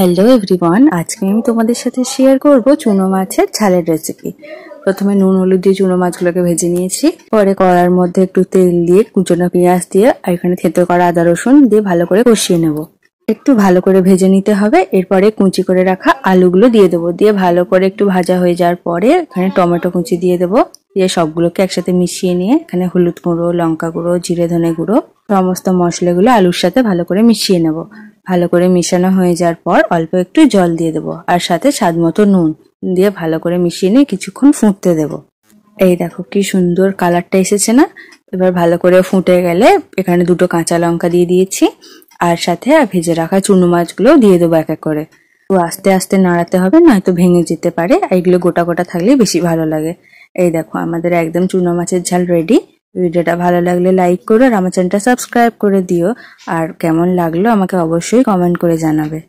Hello everyone, আজকে আমি তোমাদের সাথে শেয়ার করব চুনো মাছের ঝালের রেসিপি। প্রথমে নুন হলুদ দিয়ে চুনো মাছগুলোকে ভেজে নিয়েছি। পরে কড়ার মধ্যে একটু তেল দিয়ে কুচনো পেঁয়াজ দিয়ে আর এখানে থেতো করা আদা রসুন দিয়ে ভালো করে কষিয়ে নেব। একটু ভালো করে ভেজে নিতে হবে। এরপরে কুচি করে রাখা আলুগুলো দিয়ে দেবো। দিয়ে ভালো করে একটু ভাজা হয়ে যাওয়ার পরে এখানে টমেটো কুচি দিয়ে দেবো। দিয়ে সবগুলোকে একসাথে মিশিয়ে নিয়ে এখানে হলুদ গুঁড়ো, লঙ্কা গুঁড়ো, জিরে ধনে গুঁড়ো সমস্ত মশলাগুলো আলুর সাথে ভালো করে মিশিয়ে নেব। ভালো করে মিশানো হয়ে যাওয়ার পর অল্প একটু জল দিয়ে দেবো আর সাথে স্বাদ মতো নুন দিয়ে ভালো করে মিশিয়ে নিয়ে কিছুক্ষণ ফুটতে দেবো। এই দেখো কি সুন্দর কালারটা এসেছে না? এবার ভালো করে ফুটে গেলে এখানে দুটো কাঁচা লঙ্কা দিয়ে দিয়েছি আর সাথে ভেজে রাখা চুনো মাছগুলো দিয়ে দেবো এক এক করে। তো আস্তে আস্তে নাড়াতে হবে, নয়তো ভেঙে যেতে পারে। এইগুলো গোটা গোটা থাকলে বেশি ভালো লাগে। এই দেখো আমাদের একদম চুনো মাছের ঝাল রেডি। ভিডিওটা ভালো লাগলে লাইক করো আর আমার চ্যানেলটা সাবস্ক্রাইব করে দিও। আর কেমন লাগলো আমাকে অবশ্যই কমেন্ট করে জানাবে।